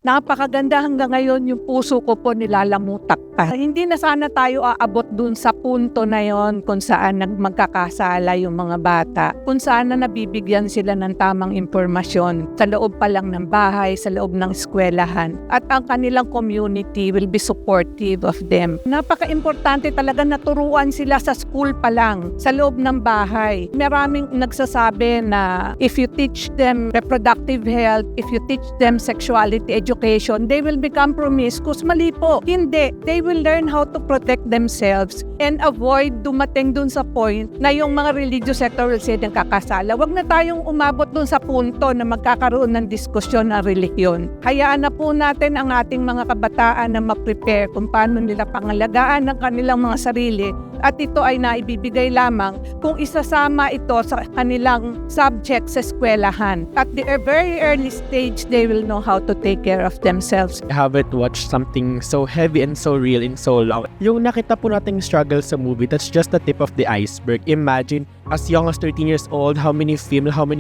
Napakaganda hanggang ngayon, yung puso ko po nilalamutak pa. Hindi na sana tayo aabot dun sa punto na yon kung saan magkakasala yung mga bata, kung saan na nabibigyan sila ng tamang impormasyon sa loob pa lang ng bahay, sa loob ng eskwelahan, at ang kanilang community will be supportive of them. Napaka-importante talaga na turuan sila sa school pa lang, sa loob ng bahay. Maraming nagsasabi na if you teach them reproductive health, if you teach them sexuality education, they will become promiscuous. Mali po. Hindi. They will learn how to protect themselves and avoid dumating dun sa point na yung mga religious sector will say ng kakasala. Huwag na tayong umabot dun sa punto na magkakaroon ng diskusyon ng relihiyon. Hayaan na po natin ang ating mga kabataan na ma-prepare kung paano nila pangalagaan ng kanilang mga sarili, at ito ay naibibigay lamang kung isasama ito sa kanilang subject sa eskwelahan. At the very early stage, they will know how to take care of themselves. I haven't watched something so heavy and so real in so long. Yung nakita po nating struggle sa movie, that's just the tip of the iceberg. Imagine, as young as 13 years old, how many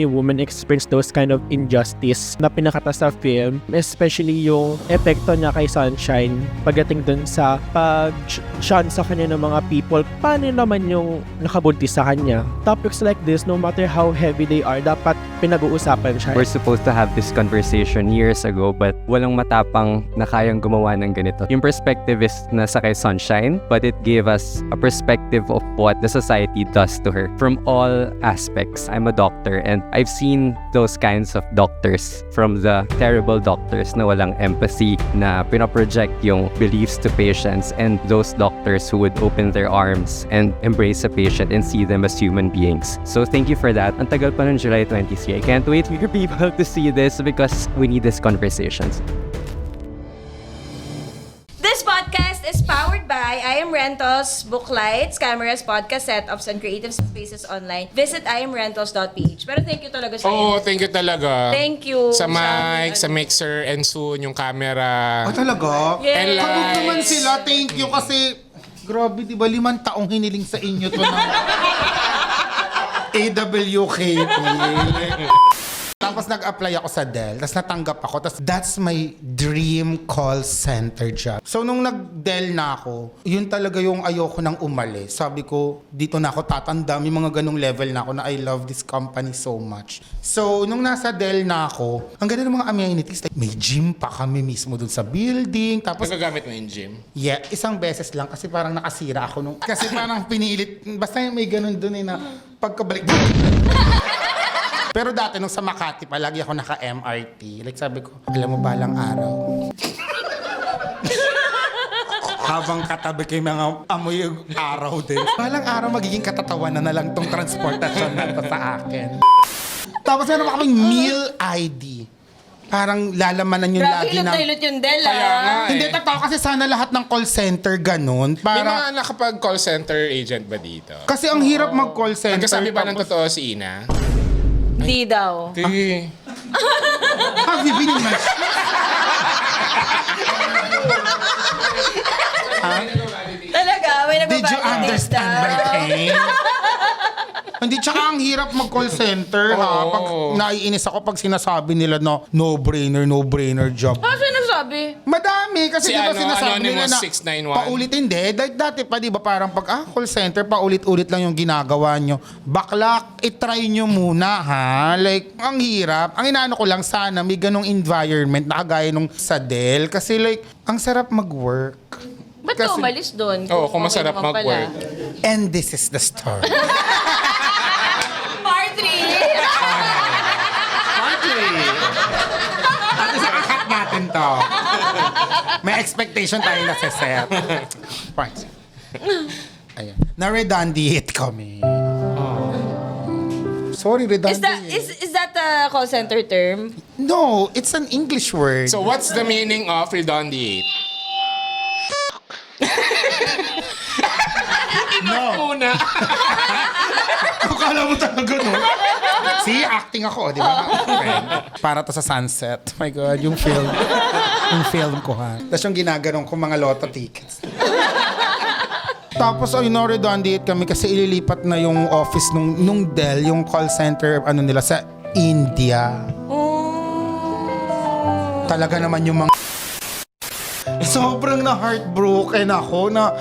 women experience those kind of injustice na pinakata sa film, especially yung epekto niya kay Sunshine pagdating dun sa pag-shun sa kanya ng mga people. Paano naman yung nakabuntis sa kanya? Topics like this, no matter how heavy they are, dapat pinag-uusapan siya. We're supposed to have this conversation years ago, but walang matapang na kayang gumawa ng ganito. Yung perspective is nasa kay Sunshine, but it gave us a perspective of what the society does to her from all aspects. I'm a doctor and I've seen those kinds of doctors, from the terrible doctors na walang empathy, na pinaproject yung beliefs to patients, and those doctors who would open their arms and embrace a patient and see them as human beings. So thank you for that. Ang tagal pa ng July 23. I can't wait for people to see this because we need these conversations. This podcast is powered by I Am Rentals, Booklights, cameras, podcast setups, and creative spaces online. Visit iamrentals.ph. Pero thank you talaga sa Oo, thank you talaga. Thank you. Sa mic, sa mixer, and soon yung camera. Oh, talaga? Yes. And Kabog lights. naman sila, thank you kasi grabe, di ba 5 taong hiniling sa inyo to ng AWKP. Tapos nag-apply ako sa Dell, tapos natanggap ako, tapos that's my dream call center job. So nung nag-Dell na ako, yun talaga yung ayoko nang umalis. Sabi ko, dito na ako tatanda, may mga ganong level na ako na I love this company so much. So nung nasa Dell na ako, ang ganda ng mga amenities, like, may gym pa kami mismo dun sa building. Tapos Nagagamit mo yung gym? yeah, isang beses lang kasi parang nakasira ako nung... Kasi parang pinilit, basta may ganun dun na pagkabalik. Pero dati nung sa Makati, palagi ako naka-MRT. Like sabi ko, alam mo balang araw. Habang katabi kay mga amoy yung araw din. Balang araw magiging katatawanan na lang tong transportasyon na to sa akin. Tapos meron pa kaming meal ID. Parang lalamanan yung Grabe, lagi ng... hilot yung Del, Kaya nga Hindi, totoo kasi sana lahat ng call center ganun. May Para... mga nakapag-call center agent ba dito? Kasi ang hirap mag-call center. Nagkasabi ba ng tapos- totoo si Ina? Hindi daw. Sige. Have you been in my... Talaga, may Did you understand my pain? Hindi, tsaka ang hirap mag-call center, ha? Oo. Pag naiinis ako pag sinasabi nila na no-brainer job. Ano sinasabi? Madami, kasi Si di ba ano, sinasabi nila Anonymous na 691? paulit, hindi. Like dati pa, di ba parang pag call center, paulit-ulit lang yung ginagawa nyo. Bakla, itry nyo muna, ha? Like, ang hirap. Ang inaano ko lang, sana may ganong environment na kagaya nung sa Dell. Kasi like, ang sarap mag-work. Ba't ka Kasi- umalis doon? Oo, kung masarap naman pala. mag-work. And this is the story. Part 3! At isang akat natin to. May expectation tayo na sa set. Right. Ayan. Na-redundant kami. Sorry, redundant. Is that a call center term? No, it's an English word. So what's the meaning of redundant? no. Una. Akala mo talaga, no? See, acting ako, di ba? Para to sa sunset. My God, yung film. Yung film ko, ha? Tapos yung ginaganon ko mga lotto tickets. Tapos ay no-redundant kami kasi ililipat na yung office nung Dell, yung call center ano nila sa India. Talaga naman yung mga... Sobrang na-heartbroken ako na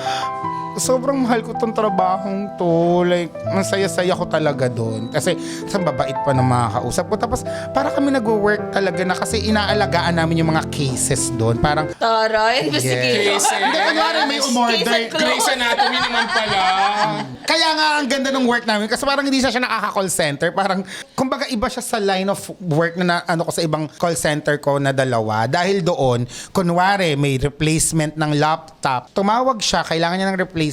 sobrang mahal ko tong trabahong to. Like, masaya-saya ko talaga doon. Kasi sa babait pa ng mga kausap ko. Tapos, para kami nagwo-work talaga na kasi inaalagaan namin yung mga cases doon. Parang, Tara, investigation. hindi, kunwari may umorder. Grey's Anatomy naman pala. Kaya nga ang ganda ng work namin kasi parang hindi siya nakaka-call center. Parang, kumbaga iba siya sa line of work na ano ko sa ibang call center ko na dalawa. Dahil doon, kunwari may replacement ng laptop. Tumawag siya, kailangan niya ng replacement.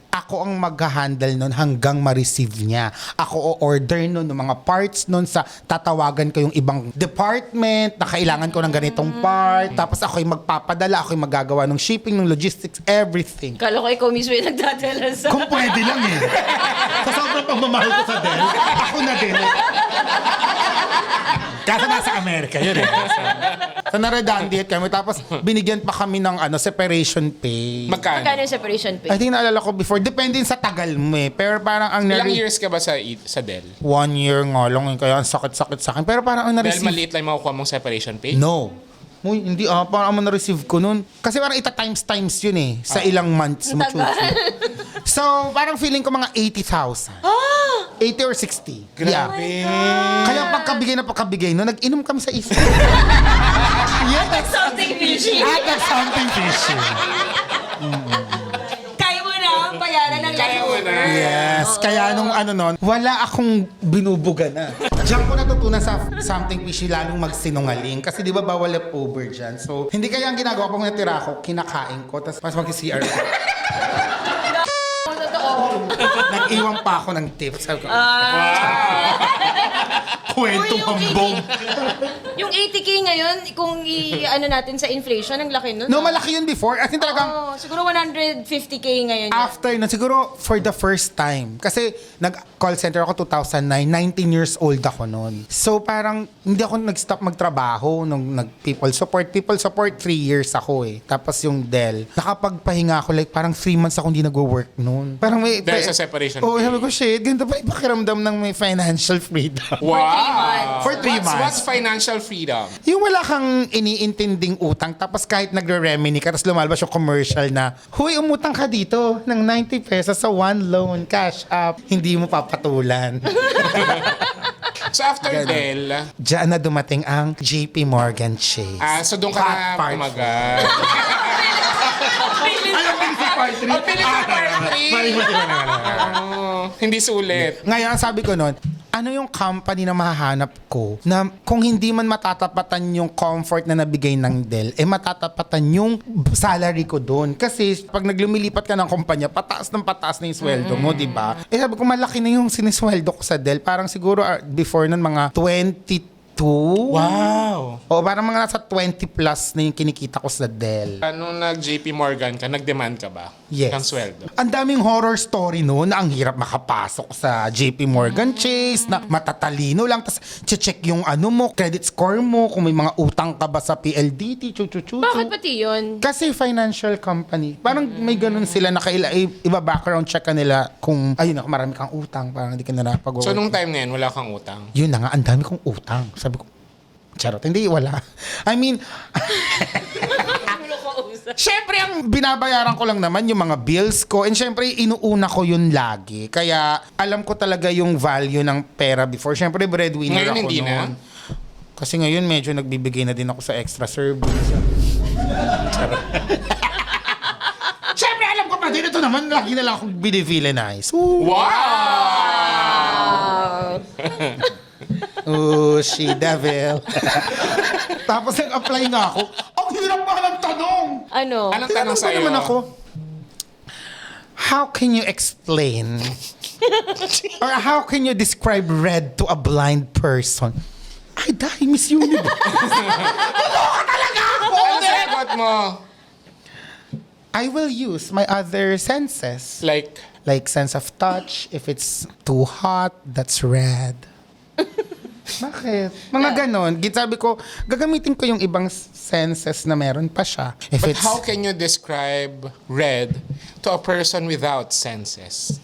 Ako ang mag-handle nun hanggang ma-receive niya. Ako o-order nun ng mga parts nun sa tatawagan ko yung ibang department na kailangan ko ng ganitong part. Tapos ako yung magpapadala, ako yung maggagawa ng shipping, ng logistics, everything. Kala ko ikaw mismo yung nagdadala sa... Kung pwede lang eh. Sa sobrang pagmamahal ko sa Dell, ako na din. Kasi nasa Amerika yun eh. So na-redundant kami. Tapos binigyan pa kami ng separation pay. Magkano Magkano? yung separation pay? I think naalala ko before. Depende sa tagal mo eh. Pero parang ang Ilang years ka ba sa Dell? 1 year nga lang. Kaya ang sakit-sakit sa akin. Pero parang ang Dahil na-receive. maliit lang makukuha mong separation pay? No. Uy, hindi parang ang na-receive ko nun. Kasi parang times yun eh. Sa ilang months mo. So, parang feeling ko mga 80,000. 80 or 60. Grabe. Kaya pagkabigay no, nag-inom kami sa isip. Yes! Something fishy. At something fishy. Kaya mo na ang bayaran ng Kaya mo na. Yes. Kaya nung nun, wala akong binubuga na. Diyan ko natutunan sa something fishy lalong magsinungaling. Kasi di ba bawal leftover dyan. So, hindi kaya ang ginagawa ko natira ko, kinakain ko, tapos mas mag-CR ko. Nag-iwan pa ako ng tips. Sabi ko, kwento Uy, yung hambog. Yung 80K ngayon, kung i-ano natin sa inflation, ang laki nun. No, malaki yun before. As in talagang, Oo, siguro 150K ngayon. after na, siguro for the first time. Kasi nag-call center ako 2009, 19 years old ako noon. So parang hindi ako nag-stop magtrabaho nung nag-people support. People support, 3 years ako eh. Tapos yung Dell, nakapagpahinga ako like parang 3 months ako hindi nag-work noon. Parang may... Dahil sa separation Oo, pay. sabi ko, shit, ganito pa ipakiramdam ng may financial freedom. Wow! For 3 months. What's financial freedom? Yung wala kang iniintinding utang, tapos kahit nagre-remini ka, tapos lumalabas yung commercial na, huy, umutang ka dito ng 90 pesos sa one loan, cash up, hindi mo papatulan. So after Dell, Diyan na dumating ang JP Morgan Chase. so doon ka na Part kumagal. Ang pilit sa party. Hindi sulit. Ngayon, ang sabi ko nun, ano yung company na mahahanap ko na kung hindi man matatapatan yung comfort na nabigay ng Dell, matatapatan yung salary ko doon. Kasi pag naglumilipat ka ng kumpanya, pataas na yung sweldo mo, di ba? Sabi ko, malaki na yung sinisweldo ko sa Dell. Parang siguro before nun, mga 22. Wow! O parang mga nasa 20 plus na yung kinikita ko sa Dell. Nung nag-JP Morgan ka, nag-demand ka ba? Yes. Ng sweldo? Ang daming horror story noon na ang hirap makapasok sa JP Morgan Chase, na matatalino lang, tapos check yung mo, credit score mo, kung may mga utang ka ba sa PLDT, chuchuchuchu. Bakit pati yun? Kasi financial company. Parang may ganun sila na iba background check ka nila kung, ayun ako, marami kang utang, parang hindi ka na napag-work. So nung time na yun, wala kang utang? Yun na nga, ang dami kong utang. Sabi ko, charot, hindi, wala. I mean, syempre, ang binabayaran ko lang naman yung mga bills ko. And syempre, inuuna ko yun lagi. Kaya, alam ko talaga yung value ng pera before. Syempre, breadwinner Ngayon, ako hindi noon. na? Kasi ngayon, medyo nagbibigay na din ako sa extra service. Charot. Syempre, alam ko pa din. Ito naman, lagi na lang akong binivillanize. Wow! Oh, she devil. Tapos nag-apply nga ako. Ang hirap pa ng tanong. Ano? Anong tanong Tinanong pa sa'yo? naman ako, how can you explain or how can you describe red to a blind person? Ay, dahil Miss Universe. Anong sagot mo? I will use my other senses. Like sense of touch. If it's too hot, that's red. Bakit? Mga ganon. Sabi ko, gagamitin ko yung ibang senses na meron pa siya. If But it's... how can you describe red to a person without senses?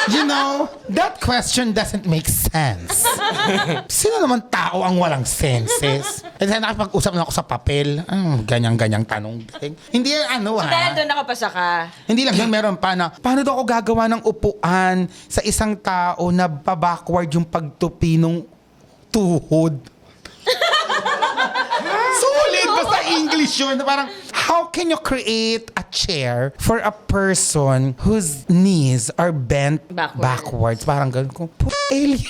You know, that question doesn't make sense. Sino naman tao ang walang senses? Eh, nakipag-usap na ako sa papel. Ganyang-ganyang tanong. Hindi yan Dahil doon nakapasa ka. Hindi lang yun, meron pa na, paano daw ako gagawa ng upuan sa isang tao na pa-backward yung pagtupi ng tuhod? Sulit! Basta English yun. Parang, how can you create a chair for a person whose knees are bent backwards? Parang ganun ko, alien.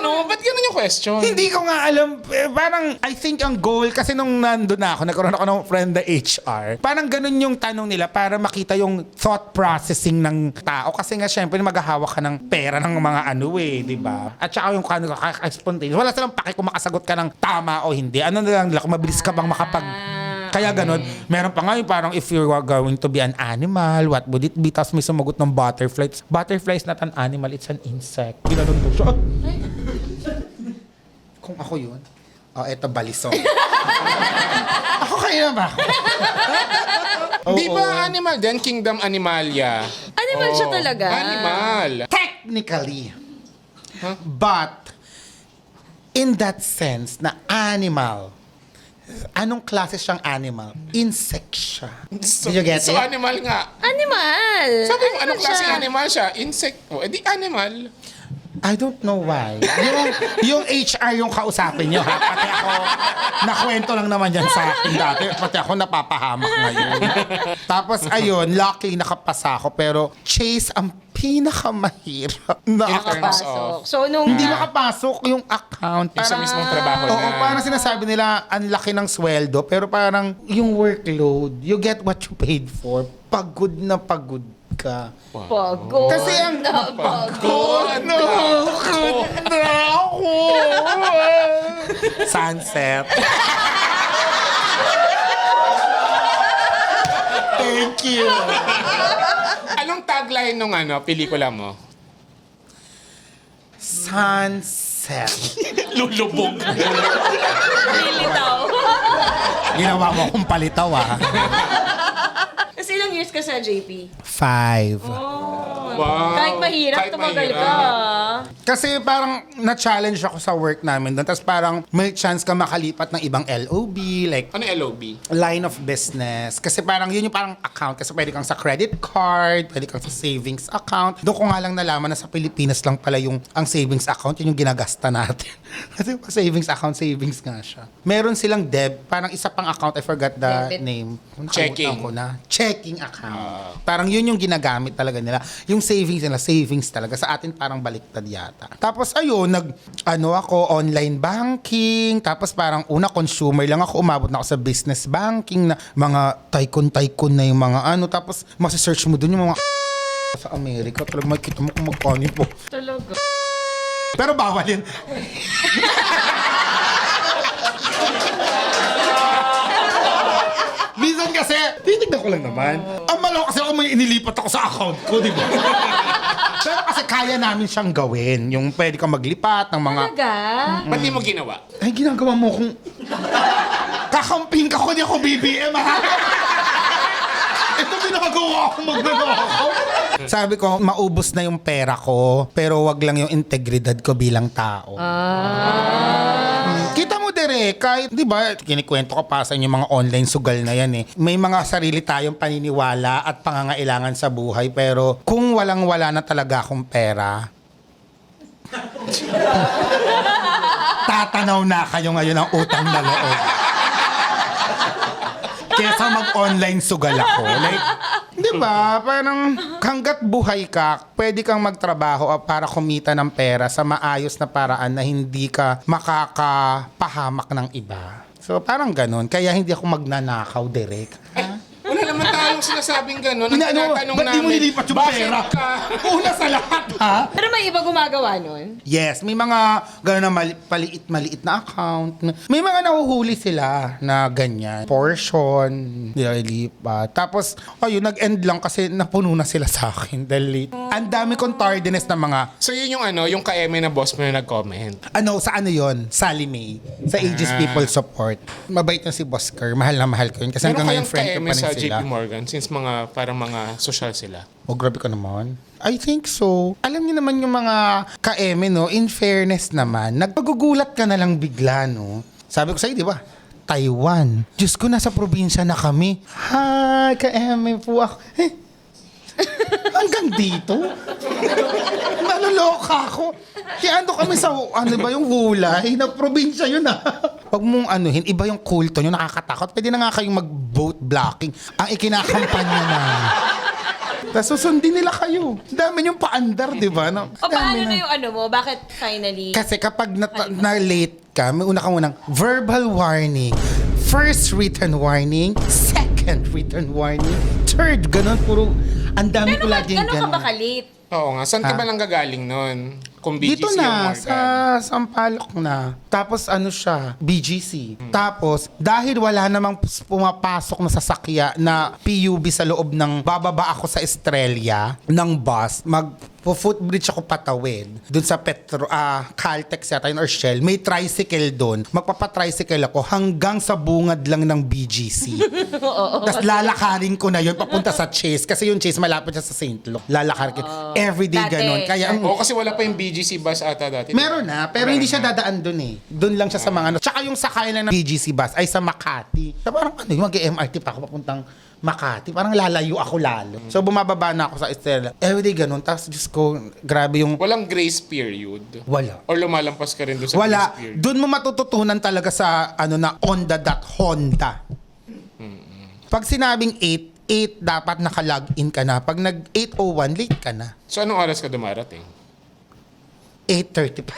Ano? Ba't ganun yung question? Hindi ko nga alam. Parang, I think ang goal, kasi nung nandun na ako, nagkaroon ako ng friend na HR, parang ganun yung tanong nila para makita yung thought processing ng tao. Kasi nga, syempre, maghahawak ka ng pera ng mga di ba? At saka yung spontaneous. Wala silang paki kung makasagot ka ng tama o hindi. Ano na lang, kung mabilis ka bang makapag... Kaya ganun, meron pa nga yung parang if you are going to be an animal, what would it be? Tapos may sumagot ng butterfly. Butterfly is not an animal, it's an insect. Ginanon ko siya. Kung ako yun, eto balisong. Ako kayo na ba? Di ba animal din? Kingdom Animalia. Animal siya talaga. Animal. Technically. But, in that sense, na animal, anong klase siyang animal? Insect siya. Did you get So it? animal nga. Animal. Sabi mo, Animal anong klaseng siya. animal siya? Insect. O, edi animal. I don't know why. Yung HR yung kausapin nyo, ha? Pati ako, nakwento lang naman yan sa akin dati. Pati ako napapahamak ngayon. Tapos ayun, luckily nakapasa ako. Pero Chase ang pinakamahirap na In terms of... So, nung... Hindi makapasok yung account. Yung sa mismong trabaho Oo, na... parang sinasabi nila, ang laki ng sweldo. Pero parang yung workload, you get what you paid for. Pagod na pagod ka. Pagod. Kasi ang pagod na ako. Sunset. Thank you. Anong tagline nung pelikula mo? Sunset. Lulubog. Lilitaw. Ginawa mo akong palitaw, Kasi ilang years ka sa JP? 5. Wow. Kahit mahirap, Kahit tumagal mahirap. ka. Kasi parang na-challenge ako sa work namin doon. Tapos parang may chance ka makalipat ng ibang LOB, like Ano LOB? line of business. Kasi parang yun yung parang account. Kasi pwede kang sa credit card, pwede kang sa savings account. Doon ko nga lang nalaman na sa Pilipinas lang pala yung ang savings account, yun yung ginagasta natin. Kasi pag savings account, savings nga siya. Meron silang parang isa pang account, I forgot the Debit. name. Checking. Nakalimutan ko na. Checking account. Parang yun yung ginagamit talaga nila. Yung savings nila, savings talaga. Sa atin parang baliktad yata. Tapos ayun, ako, online banking. Tapos parang una, consumer lang ako. Umabot na ako sa business banking na mga tycoon na yung mga Tapos masisearch mo dun yung mga sa Amerika. Talaga makikita mo kung magkano po. Talaga. Pero bawal yun. Minsan kasi, titignan ko lang naman. Ang malo kasi ako may inilipat ako sa account ko, di ba? Pero kasi kaya namin siyang gawin. Yung pwede kang maglipat ng mga... Talaga? Ba't di mo ginawa? Ay, ginagawa mo kung... Kakamping ka ko, di ako BBM, ha? Ito ginagawa ako, magnanakaw. Sabi ko, maubos na yung pera ko, pero wag lang yung integridad ko bilang tao. Kita mo, Derek, kahit, di ba, kinikwento ko pa sa inyo mga online sugal na yan May mga sarili tayong paniniwala at pangangailangan sa buhay, pero kung walang-wala na talaga akong pera, tatanaw na kayo ngayon ng utang na loob. Kesa mag-online sugal ako. Like, di ba? Parang hanggat buhay ka, pwede kang magtrabaho para kumita ng pera sa maayos na paraan na hindi ka makakapahamak ng iba. So, parang ganun. Kaya hindi ako magnanakaw, Derek. Wala naman tayong sinasabing gano'n. Ang Inaano, tinatanong ba't di mo namin, nilipat yung bakit pera? ka? Una sa lahat, ha? Pero may iba gumagawa nun? Yes, may mga gano'n na maliit na account. May mga nahuhuli sila na ganyan. Portion, nililipat. Tapos, ayun, nag-end lang kasi napuno na sila sa akin. Dahil ang dami kong tardiness na mga, So yun yung yung ka-eme na boss mo na nag-comment. sa yon Sally Mae. Sa Aegis People Support. Mabait na si Boss Kerr. Mahal na mahal ko yun. Kasi Meron hanggang ngayon kayang friend ko ka-eme pa rin sa sila. JP JP Morgan since parang mga social sila? Oh, grabe ka naman. I think so. Alam niyo naman yung mga ka-eme, no? In fairness naman, nagpagugulat ka na lang bigla, no? Sabi ko sa'yo, di ba? Taiwan. Diyos ko, nasa probinsya na kami. Hi, ka-eme po ako. Hanggang dito? Naloloka ako. Kaya ando kami sa, yung Wulay, na probinsya yun Pag mong anuhin, iba yung kulto nyo, nakakatakot. Pwede na nga kayong mag-vote blocking. Ang ikinakampanya na. Tapos susundin nila kayo. Dami yung paandar, di ba? No? O paano Dami na yung mo? Bakit finally? Kasi kapag na-late ka, may una kang unang verbal warning, first written warning, second written warning, third, ganun, puro, ang dami ko laging Gano'n ka ganun. ba ka-late? Oo nga. Saan ka ba nang gagaling nun? Kung BGC Dito yung na, Morgan. sa Sampaloc na. Tapos siya, BGC. Tapos, dahil wala namang pumapasok na sasakya na PUB sa loob ng, bababa ako sa Estrella ng bus, footbridge ako patawid dun sa Caltex yata yun or Shell, may tricycle dun. Magpapatricycle ako hanggang sa bungad lang ng BGC. Tapos lalakarin ko na yun papunta sa Chase kasi yung Chase malapit siya sa St. Luke. Lalakarin ko. Everyday Dati. ganun. Kaya Oo, kasi wala pa yung BGC bus ata dati. meron na, pero hindi siya dadaan dun eh. Dun lang siya sa mga Tsaka yung sakay lang ng BGC bus ay sa Makati. So parang mag-MRT pa ako papuntang Makati. Parang lalayo ako lalo. So bumababa na ako sa Estrella. Everyday ganun. Tapos Diyos ko, grabe yung... Walang grace period. Wala. Or lumalampas ka rin doon sa Wala. grace period. Doon mo matututunan talaga sa na on the dot Honda. Pag sinabing 8 dapat naka-log in ka na. Pag nag-8:01, late ka na. So anong oras ka dumarating? 8:30 pa.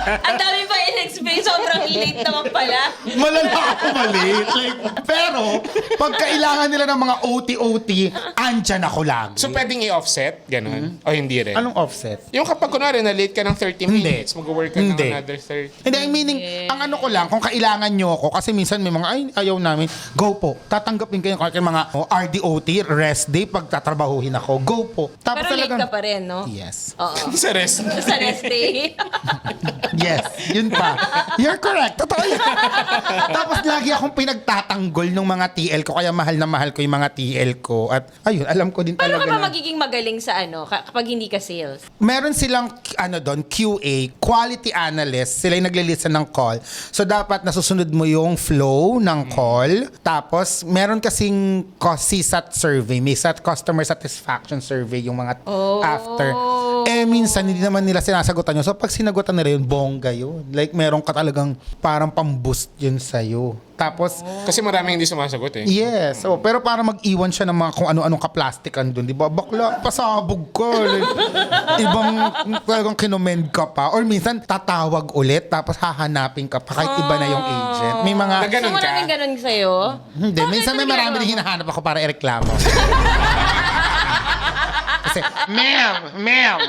Ang dami pa in-explain. Sobrang late naman pala. Malala ako malate. Pero, pag kailangan nila ng mga OT, andyan ako lagi. So pwedeng i-offset? Ganon? O hindi rin? Anong offset? Yung kapag kunwari na late ka ng 30 minutes, mag-work ka ng Hindi. another 30. Hindi, meaning, ang ano ko lang, kung kailangan nyo ako, kasi minsan may mga, ayaw namin, go po. Tatanggapin kayo kung mga RDOT, rest day, pag tatrabahuhin ako, go po. Tapos Pero late talagang- ka pa rin, no? Yes. Oo. Sa rest. Sa rest day. Yes, yun pa. You're correct. Totoo yan. Tapos lagi akong pinagtatanggol ng mga TL ko, kaya mahal na mahal ko yung mga TL ko. At ayun, alam ko din Paano talaga ka ba na... magiging magaling sa kapag hindi ka sales? Meron silang doon, QA, quality analyst. Sila yung naglilista ng call. So, dapat nasusunod mo yung flow ng call. Tapos, meron kasing CSAT survey. May customer satisfaction survey yung mga after. Minsan, hindi naman nila sinasagutan yun. So, pag sinagutan nila yun, bongga yun. Like, meron ka talagang parang pamboost yun sa'yo. Tapos, Kasi maraming hindi sumasagot eh. yes. So, pero para mag-iwan siya ng mga kung ano-anong kaplastikan doon, di ba? Bakla, pasabog ka. Like, ibang talagang kinomend ka pa. Or minsan, tatawag ulit, tapos hahanapin ka pa kahit iba na yung agent. May mga... Na ganun So, ka? maraming ganun sa'yo? Hindi, minsan may marami din hinahanap ako para ireklamo. Kasi, ma'am.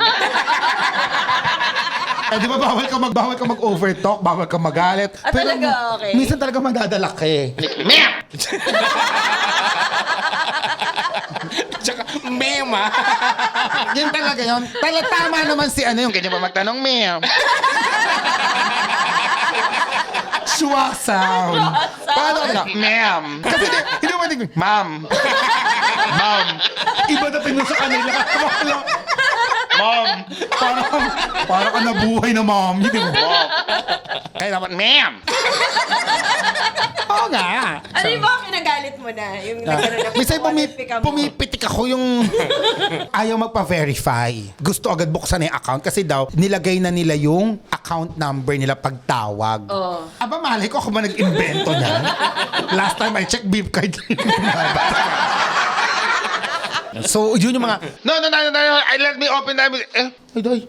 Di ba bawal ka mag-overtalk, bawal ka magalit. Talaga, okay. Minsan talaga madadala ka eh. Ma'am! Tsaka, mema. Yan talaga yun. Tama naman si yung ganyan ba magtanong, ma'am? Schwa sound. Paano ka? Ma'am. Kasi hindi mo matignan, ma'am. Ma'am. Iba dating mo sa kanila. Ma'am. Parang ka nabuhay na ma'am. Hindi mo. Kaya dapat, ma'am. Oo nga. Ano yung mga kinagalit mo na? Yung nagkaroon na Minsan qualify ka mo? pumipitik ako yung ayaw magpa-verify. Gusto agad buksan na yung account kasi daw nilagay na nila yung account number nila pagtawag. Oo. Aba, malay ko ako ba nag-invento niyan? Last time I checked, beep card. So, yun yung mga, no, let me open that. Ay, day.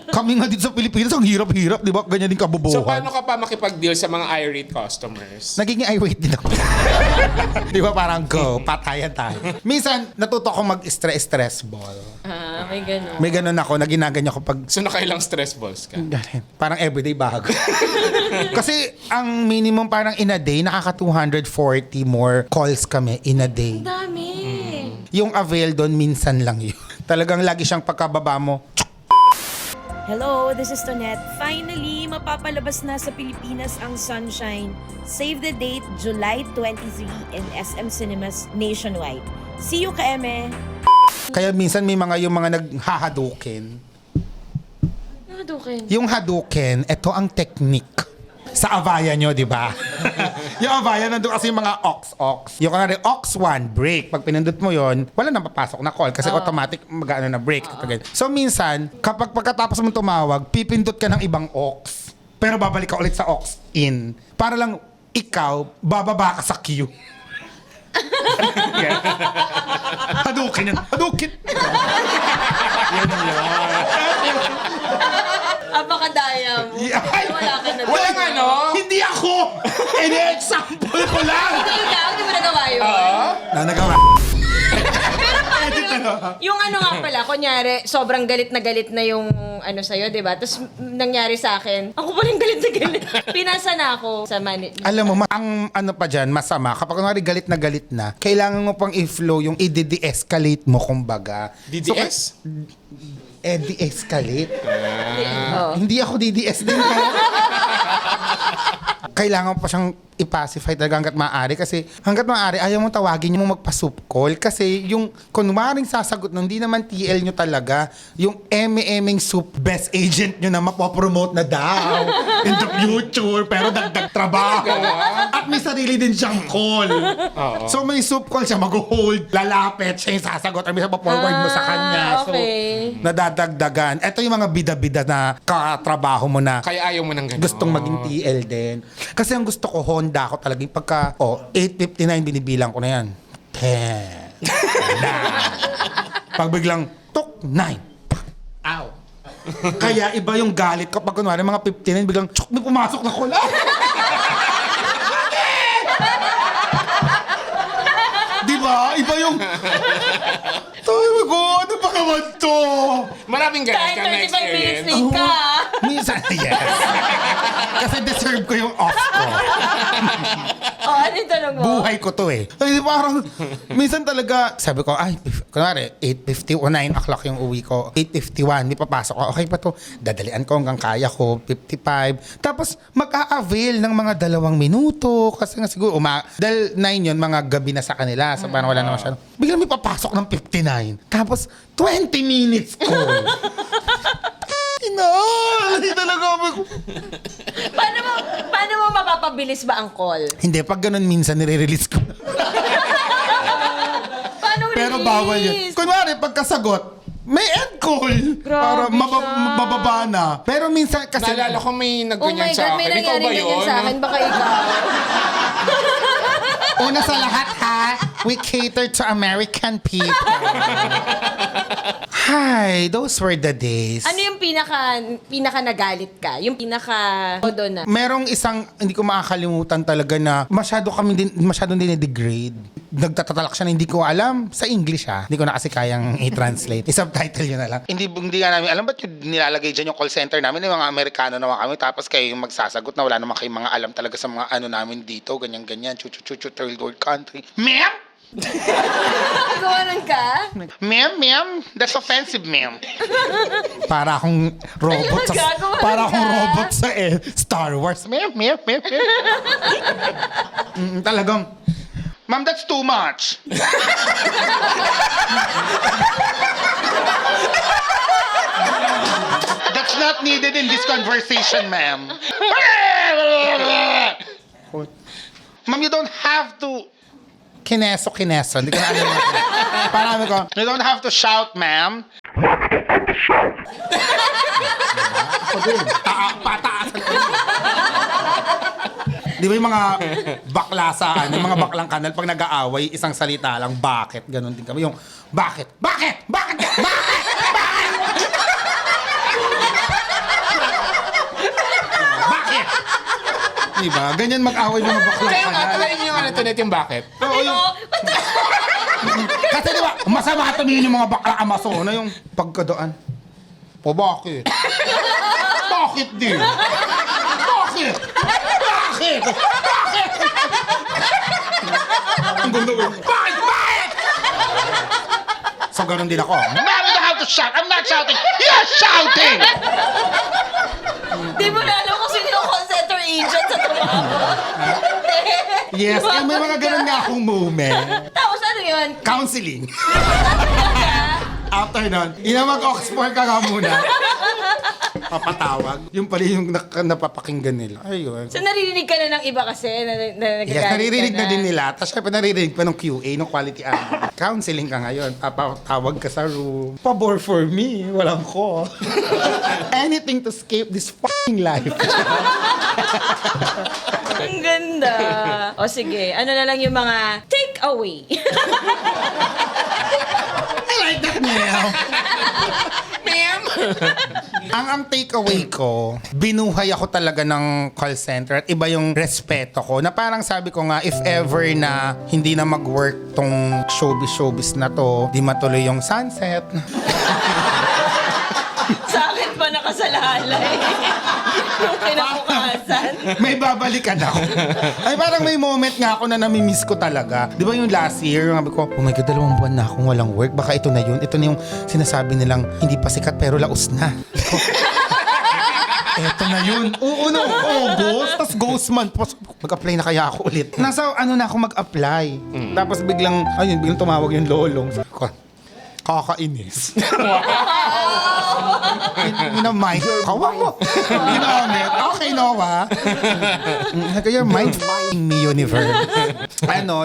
Kami nga dito sa Pilipinas, ang hirap-hirap, di ba? Ganyan din kabubuhan. So paano ka pa makipag-deal sa mga irate customers? Nagiging irate din ako. Di ba parang go, patayan tayo. Minsan, natuto ako mag-stress ball. May ganun. May ganun ako, na ginaganyan ko pag... So nakailang stress balls ka? Ganun. Parang everyday bago. Kasi ang minimum parang in a day, nakaka 240 more calls kami in a day. Dami. Yung avail doon, minsan lang yun. Talagang lagi siyang pagkababa mo, Hello, this is Tonette. Finally, mapapalabas na sa Pilipinas ang Sunshine. Save the date, July 23 in SM Cinemas nationwide. See you, ka-eme! Kaya minsan may yung mga naghahadukin. Hadukin. Yung Hadouken, ito ang technique sa Avaya nyo, di ba? Yung Avaya, nandun kasi yung mga ox. Yung kanari, ox 1, break. Pag pinindot mo yon, wala nang papasok na call kasi automatic mag-ano na break. So minsan, kapag pagkatapos mo tumawag, pipindot ka ng ibang ox. Pero babalik ka ulit sa ox in. Para lang ikaw, bababa ka sa queue. Hadouken yan. Hadouken. Apakadaya mo. Ay, Wala ka na. walang ano? Hindi ako! Ini-example ko lang! Hindi ikaw, hindi mo nagawa yun. Nagawa. Yung ano nga pala, kunyari, sobrang galit na yung ano sa'yo, di ba? Tapos nangyari sa akin, ako pa rin galit na galit. Pinasa na ako sa manager. Alam mo, ang ano pa dyan, masama, kapag kunwari galit na, kailangan mo pang i-flow yung i-de-escalate mo, kumbaga. DDS? De-escalate? Hindi ako DDS din. Kailangan pa siyang i-pacify talaga hanggat maaari kasi hanggat maaari ayaw mo tawagin mo magpa-soup call kasi yung kunwaring sasagot nun, hindi naman TL nyo talaga yung eme-emeng soup best agent nyo na mapopromote na daw in the future pero dagdag trabaho at may sarili din siyang call. So may soup call siya, mag-hold, lalapit, siya yung sasagot or may pa-forward mo sa kanya. Okay. So nadadagdagan. Ito yung mga bida-bida na katrabaho mo na Kaya ayaw mo ng gano'n. gustong maging TL din. Kasi ang gusto ko, Honda ako talaga. Yung pagka, 8:59, binibilang ko na yan. 10, 9. Pag biglang, tok, 9. Ow. Kaya iba yung galit ko. Pag kunwari, mga 59, biglang, tsuk, may pumasok na ko lang. Diba? Iba yung, tayo ko, ano ba naman to? Maraming ganun Kahit ka na 25 minutes experience. late ka. Minsan, yes. Kasi deserve ko yung off ko. Ano yung tanong mo? Buhay ko to eh. Ay, parang, minsan talaga, sabi ko, ay, kunwari, 8:50 o 9 o'clock yung uwi ko. 8:51, may papasok ko. Okay pa to. Dadalian ko hanggang kaya ko, 55. Tapos, mag-a-avail ng mga 2 minuto. Kasi nga siguro, dahil 9 yun, mga gabi na sa kanila. So, parang wala naman siya. Biglang may papasok ng 59. Tapos, 20 minutes ko. Hindi talaga ako. Paano mo mapapabilis ba ang call? Hindi, pag ganun minsan, nire-release ko. Paano Pero release? bawal yun. Kunwari, pagkasagot, may end call. Para mababa na. Pero minsan kasi... Naalala ko may Oh my nagganyan God, sa may akin. Ikaw nangyari ba ganyan yun? sa akin. Baka ikaw. Una sa lahat ha, we cater to American people. Hi, those were the days. Ano yung pinaka nagalit ka? Yung pinaka todo na? Merong isang, hindi ko makakalimutan talaga na masyadong dinidegrade. Nagtatatalak siya na hindi ko alam sa English ha. Hindi ko na kasi kayang i-translate. I-subtitle yun na lang. Hindi nga namin alam ba't yung nilalagay dyan yung call center namin. Yung mga Amerikano naman kami. Tapos kayo yung magsasagot na wala naman kayong mga alam talaga sa mga ano namin dito. Ganyan-ganyan. Chuchu-chuchu, third world country. Ma'am? Gawanan ka? Ma'am, that's offensive, ma'am. Para akong robot sa Gagawa ka. sa Star Wars. Ma'am. Talagang, ma'am, that's too much. That's not needed in this conversation, ma'am. Ma'am, you don't have to... Kineso. Hindi ko na alam. Parang ko, you don't have to shout, ma'am. Ako din. Pataas. Di ba yung mga bakla sa yung mga baklang kanal, pag nag-aaway, isang salita lang, bakit? Ganon din kami. Yung, bakit? Bakit? Di ba? Ganyan mag-away mga baklang kanal. Kaya yung ano, Tonet, yung bakit? Oo, yung... Kasi di ba, masama tumingin yung mga bakla Amazon na yung pagkadaan. O bakit? Bakit din? Bakit? Ang gundo ko. Bakit? So ganun din ako. Ma'am, you don't have to shout. I'm not shouting. You're shouting! Yes, may mga ganun nga akong moment. Tapos ano yun? Counseling. After nun, mag-Oxford ka nga muna. Papatawag. Yung pala yung napapakinggan nila. Ayun. So naririnig ka na ng iba kasi na nagagalit Yes, naririnig ka na din nila. Tapos syempre naririnig pa ng QA, ng quality analyst. Counseling ka ngayon. Papatawag ka sa room. Pabor for me. Walang ko. Anything to escape this fucking life. Ang ganda. O sige, ano na lang yung mga take away. I like that, ma'am. Ma'am! Ang takeaway ko, binuhay ako talaga ng call center at iba yung respeto ko na parang sabi ko nga, if ever na hindi na mag-work tong showbiz na to, di matuloy yung sunset. Sa akin pa nakasalalay. Yung kinabukasan. May babalikan ako. Ay, parang may moment nga ako na namimiss ko talaga. Di ba yung last year, sabi ko, oh my God, 2 buwan na akong walang work. Baka ito na yun. Ito na yung sinasabi nilang hindi pa sikat pero laos na. Eto na yun. Oo, no, August. Tapos ghost month. Mag-apply na kaya ako ulit. Nasa ano na ako mag-apply. Tapos biglang tumawag yung lolong. Sabi ko, kakainis. In a mind. Kawa mo. Ginamit. Okay, Noah. Kaya mind me universe.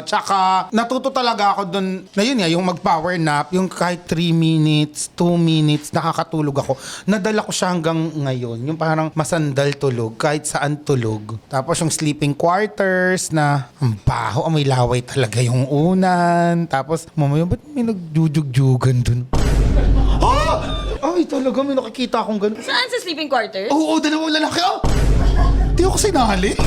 Tsaka natuto talaga ako dun, na yun nga, yung mag-power nap, yung kahit 3 minutes, 2 minutes, nakakatulog ako. Nadala ko siya hanggang ngayon. Yung parang masandal tulog, kahit saan tulog. Tapos yung sleeping quarters na ang baho, may laway talaga yung unan. Tapos, mamaya, ba't may nagjujug-jugan dun? Ay, talaga, may nakikita akong gano'n. Saan sa sleeping quarters? Oo, 2 lalaki. Di ako sinali.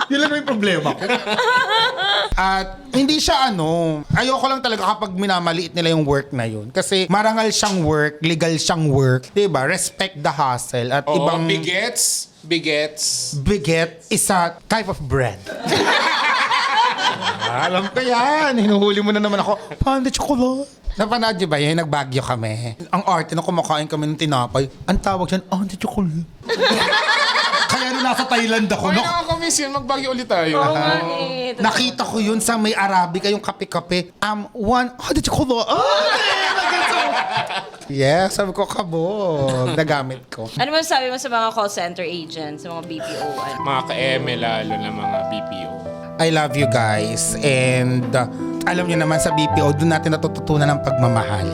Yun lang yung problema ko. At hindi siya ayoko lang talaga kapag minamaliit nila yung work na yun. Kasi marangal siyang work, legal siyang work. Diba? Respect the hustle. At ibang... Bigets. Biget is a type of bread. Alam ko yan. Hinuhuli mo na naman ako. Pande chocolate. Napanood niyo ba yun? Nagbagyo kami. Ang arte na kumakain kami ng tinapay. Ang tawag dyan, pande chocolate. Kaya nung nasa Thailand ako, Ay, nakakamiss yun. Magbagyo ulit tayo. Oo nga eh. nakita ko yun sa may Arabica, yung kape-kape. Pande chocolate. Yes, sabi ko, kabog. Nagamit ko. Ano man sabi mo sa mga call center agents, sa mga BPO? Mga ka-eme lalo na mga BPO. I love you guys. And alam niyo naman sa BPO, doon natin natututunan ng pagmamahal.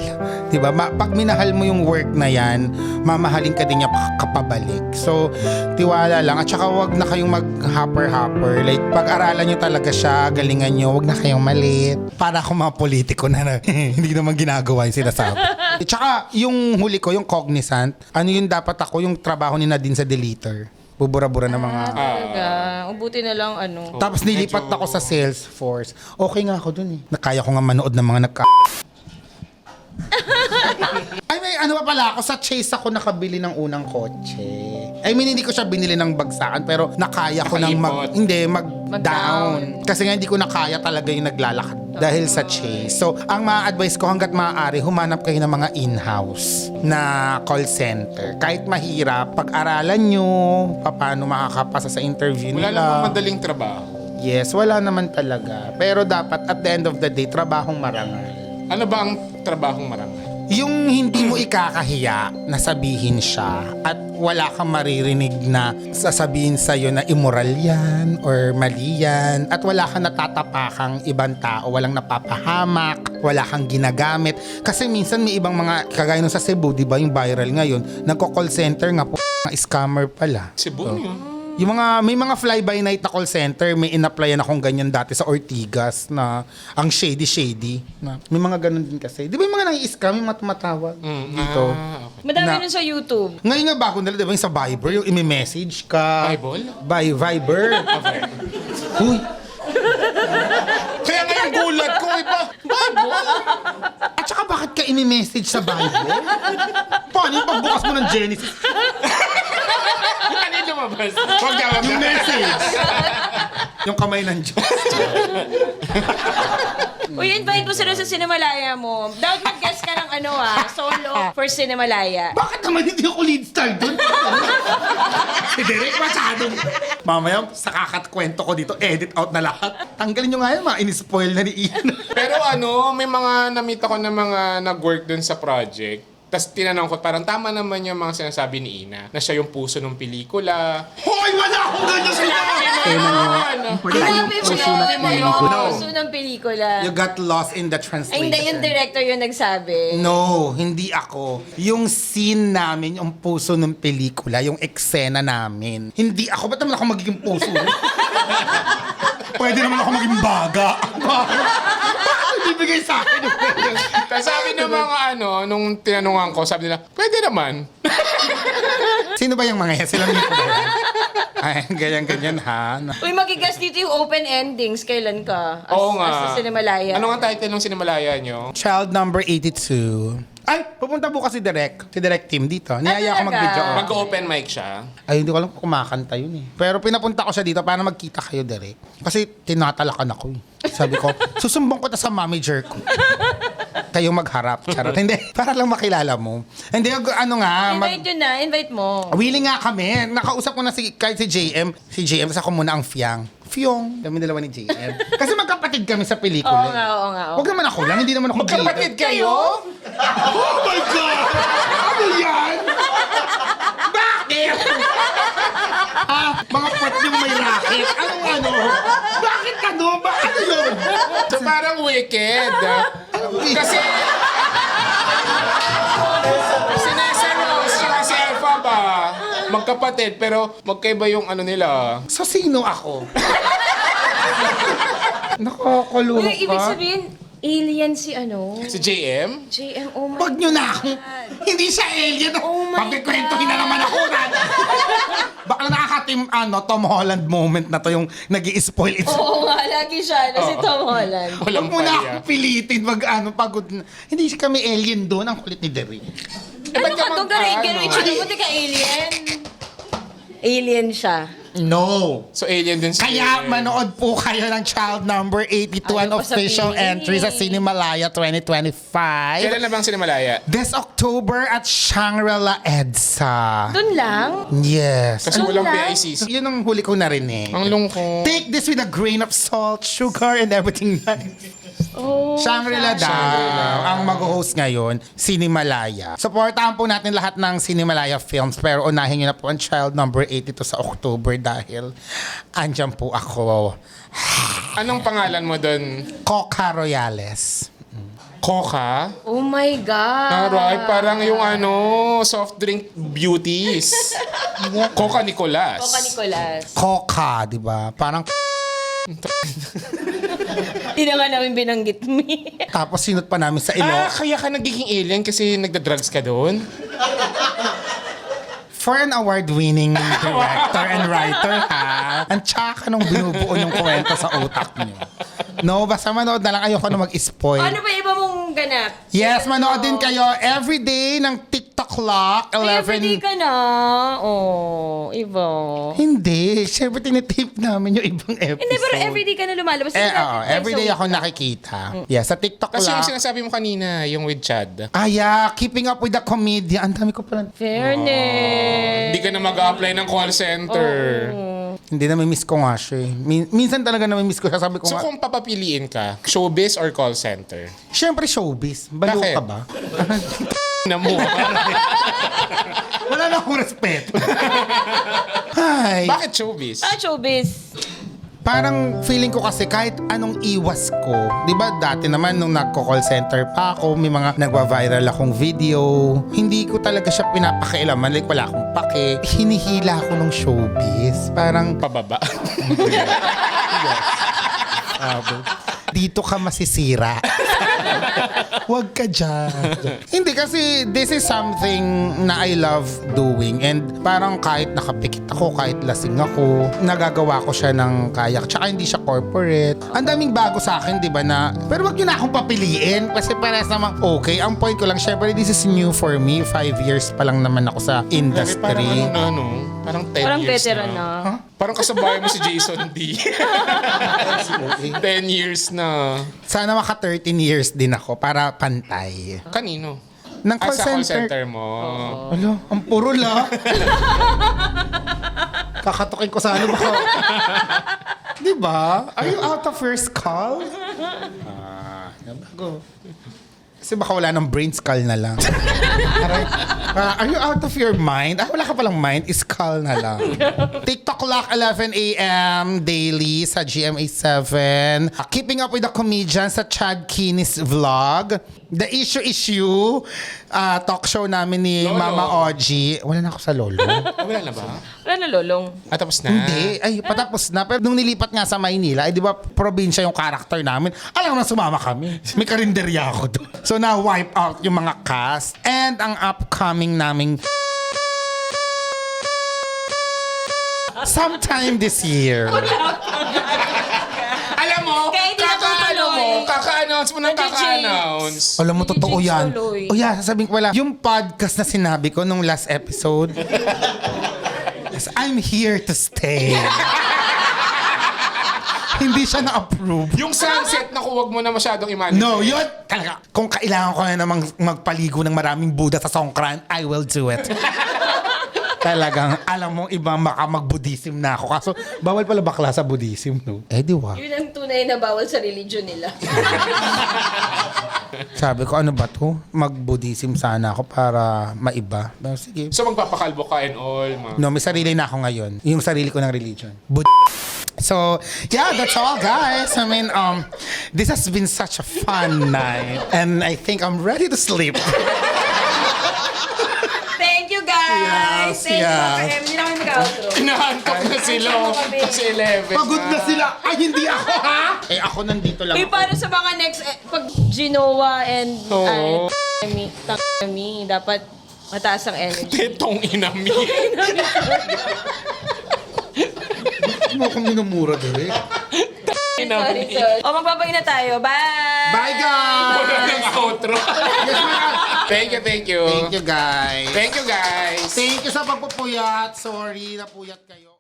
Diba? Pag minahal mo yung work na yan, mamahalin ka din niya kapabalik. So, tiwala lang. At saka wag na kayong mag-hopper-hopper. Like, pag-aralan niyo talaga siya, galingan niyo, wag na kayong malit. Para ako mga politiko na hindi naman ginagawa yung sinasabi. At saka, yung huli ko, yung cognizant, ano yun dapat ako, yung trabaho ni Nadine sa deleter. Bubura-bura ng mga... Talaga. Ubuti na lang Tapos nilipat ako sa Salesforce. Okay nga ako dun eh. Nakaya ko nga manood ng mga Ay, may pa pala ako. Sa Chase ako nakabili ng unang kotse. I mean, hindi ko siya binili ng bagsakan, pero nakaya ko ng mag-down. Kasi nga hindi ko nakaya talaga yung naglalakad dahil sa Chase. So, ang ma-advise ko hanggat maaari, humanap kayo ng mga in-house na call center. Kahit mahirap, pag-aralan nyo, paano makakapasa sa interview Wala nila. namang madaling trabaho. Yes, wala naman talaga. Pero dapat at the end of the day, trabahong marangal. Ano ba ang trabahong marangal? Yung hindi mo ikakahiya na sabihin siya at wala kang maririnig na sasabihin sa'yo na immoral yan or mali yan at wala kang natatapakang ibang tao, walang napapahamak, wala kang ginagamit. Kasi minsan may ibang mga, kagaya nung sa Cebu, di ba yung viral ngayon, nagko-call center nga po, scammer pala. Cebu yun. May mga fly-by-night na call center, may in-applyan akong ganyan dati sa Ortigas na ang shady. Na, may mga ganun din kasi. Di ba yung mga nai-scam, yung mga tumatawag dito? Okay. Madami Na- nun sa YouTube. Ngayon nga bago nila, di ba yung sa Viber, yung imi-message ka. Bible? Viber. Okay. Uy, Kaya ngayon gulat ko, iba. Bible? at saka bakit ka imi-message sa Bible? Paano yung pagbukas mo ng Genesis? Ano yung lumabas? Huwag ka, Yung message. Yung kamay ng Diyos. Uy, invite mo sila sa Cinemalaya mo. Dapat mag-guest ka ng solo for Cinemalaya. Bakit naman hindi ako lead star doon? Si Derek masyadong. Mamaya, sa kakatkwento ko dito, edit out na lahat. Tanggalin nyo nga yan, mga in-spoil na ni Ian. Pero may mga namit ako na mga nag-work dun sa project. Tapos tinanong ko, parang tama naman yung mga sinasabi ni Ina, na siya yung puso ng pelikula. Hoy, wala akong ganyan sinabi! Sinabi mo yun, puso ng pelikula. You got lost in the Ay, translation. hindi, yung director yung nagsabi. No, hindi ako. Yung scene namin, yung puso ng pelikula, yung eksena namin. Hindi ako. Ba't naman ako magiging puso? Pwede naman ako maging baga. Bibigay sa akin yung Tapos sabi ng mga nung tinanungan ko, sabi nila, pwede naman. Sino ba yung mga yan? Sila nito ba yan? Ay, ganyan-ganyan ha. Uy, magigas dito yung open endings. Kailan ka? Oo nga. As sa Cinemalaya. Ano nga title ng Cinemalaya nyo? Child number 82. Ay, pupunta bukas si Direk. Si Direk Team dito. Niyaya ako talaga? mag-video. Mag-open mic siya. Ay, hindi ko alam kung kumakanta yun eh. Pero pinapunta ko siya dito para magkita kayo, Direk. Kasi tinatalakan ako eh. Sabi ko, susumbong ko ta sa manager ko. Kayo magharap. Charot. Hindi, para lang makilala mo. Hindi, Invite yun na. Invite mo. willing nga kami. Nakausap ko na kahit si JM. Si JM, tapos ako muna ang Fiang. Fiong. Kami dalawa ni JM. Kasi magkapatid kami sa pelikula. Oo nga. Huwag naman ako lang. Hindi naman ako Magkapatid kayo? Oh my God! Ano yan? Bakit? Mga pot yung may racket. Bakit Ano yun? So parang wicked. Kasi... Sineseros siya si Alpha ba? Magkapatid, pero magkaiba yung nila. So, sino ako? Nakakaloka. Uy, ibig sabihin, alien si Si JM? JM, oh my Wag nyo na akong... Hindi siya alien. Oh my Pagkikwentuhin na naman ako. Baka nakakatim, Tom Holland moment na to yung nag-i-spoil it. Oo nga, lagi siya na si Tom Holland. Walang Huwag mo na palya. akong pilitin pagod na. Hindi siya kami alien doon. Ang kulit ni Derry. Ano ka doon? Gano'y buti ka alien? Alien siya. No. So alien din si Kaya JM. manood po kayo ng Child number 82, an Ayaw ko official sabihin. entry sa Cinemalaya 2025. Kailan na bang Cinemalaya? This October at Shangri-La EDSA. Doon lang? Yes. Kasi Ano walang lang? PICC. Yun ang huli ko narinig. Ang lungkot. Take this with a grain of salt, sugar, and everything nice. Oh, Shangri-La daw ang mag-host ngayon, Cinemalaya. Supportahan po natin lahat ng Cinemalaya films, pero unahin nyo na po ang Child number 82 sa October dahil andyan po ako. Anong pangalan mo doon? Coca Royales. Coca? Oh my God. Aray, parang yung soft drink beauties. Coca Nicolas. Coca Nicolas. Coca, di ba? Parang Hindi na nga namin binanggit me. tapos sinot pa namin sa ilo. Kaya ka nagiging alien kasi nagda-drugs ka doon? For an award-winning director and writer, ha? Ang tsaka nung binubuo yung kwento sa utak niyo. No, basta manood na lang. Ayoko na mag-spoil. Ano ba iba mong ganap? Yes, manood din kayo everyday ng TikTok Clock, 11... Everyday ka na. Oh, iba. Hindi. Siyempre, tinitip namin yung ibang episode. Hindi, pero everyday ka na lumalabas. Hindi natin everyday twice a ako week. nakikita. Yes, sa TikTok Kasi yung Clock. sinasabi mo kanina, yung with Chad. Keeping up with the comedian. Ang dami ko pala. Fairness. Hindi ka na mag-apply ng call center. Hindi na miss ko nga siya. Minsan talaga na miss ko siya. Sabi ko So nga, kung papapiliin ka, showbiz or call center? siyempre showbiz. Baliw Bakit? ka ba? Na mo. Wala na akong respeto. Ay. Bakit showbiz? Showbiz. Parang feeling ko kasi kahit anong iwas ko, di ba dati naman nung nagko-call center pa ako, may mga nagwa-viral akong video, hindi ko talaga siya pinapakialaman, like wala akong pake. Hinihila ako ng showbiz. Parang, Pababa. dito ka masisira. Huwag ka dyan. Hindi kasi this is something na I love doing and parang kahit nakapikit ako, kahit lasing ako, nagagawa ko siya ng kaya. Tsaka hindi siya corporate. Ang daming bago sa akin, di ba na, pero wag yun na akong papiliin kasi parehas namang okay. Ang point ko lang, syempre this is new for me. 5 years pa lang naman ako sa industry. Parang parang 10 Parang years veteran na. Huh? Parang kasabay mo si Jason D. 10 years na. Sana maka 13 years din ako para pantay. Kanino? Ng call Sa call center. center mo. Alo, ang puro la. Kakatukin ko sa ano baka. Di ba? Are you out of first call? Go. Kasi baka wala ng brain skull na lang. Aray. Are you out of your mind? Wala ka palang mind. Skull na lang. TikTok Lock 11 a.m. daily sa GMA7. Keeping Up with the Comedians sa Chad Kinis Vlog. The Issue. Talk show namin ni Lolo. Mama Oji. Wala na ako sa lolo. Wala na ba? Wala na, Lolong. Tapos na. Hindi. Ay, patapos na. Pero nung nilipat nga sa Maynila, ay di ba probinsya yung character namin, alam mo na sumama kami. May karinderya ako doon. So na wipe out yung mga cast. And ang upcoming naming sometime this year. Alam mo, Kaya hindi natutuloy. kaka-announce mo ng Nag-James. kaka-announce. Alam mo, Hindi totoo James yan. tuloy. O yeah, sasabihin ko wala. Yung podcast na sinabi ko nung last episode, yes, I'm here to stay. Hindi siya na-approve. Yung sunset na huwag mo na masyadong imagine. No, yun talaga. Kung kailangan ko na namang magpaligo ng maraming Buddha sa Songkran, I will do it. Talagang, alam mo, iba mag-Buddhism na ako. Kaso, bawal pala bakla sa Buddhism, no? Eh, di ba? Yun ang tunay na bawal sa religion nila. Sabi ko, ano ba to? Mag-Buddhism sana ako para maiba. Pero sige. So magpapakalbo ka and all. No, may sarili na ako ngayon. Yung sarili ko ng religion. So, yeah, that's all, guys. I mean, this has been such a fun night. And I think I'm ready to sleep. Thank you, guys! Yes, Thank you, yes. Dr. M. Hindi na kami mag-outro. Inaantok na sila. Kasi 11 Pagod na sila. Ay, hindi ako, ha? Eh, ako nandito lang Uy, ako. paano sa mga next, pag Genoa and Oo. Tangami, dapat mataas ang energy. Tetong inami. Mo akong minumura dali. Sorry. O, magpapagin na tayo. Bye! Bye, guys! Wala nang outro. Thank you. Thank you, guys. Thank you, guys. Thank you sa pagpupuyat. Sorry, napuyat kayo.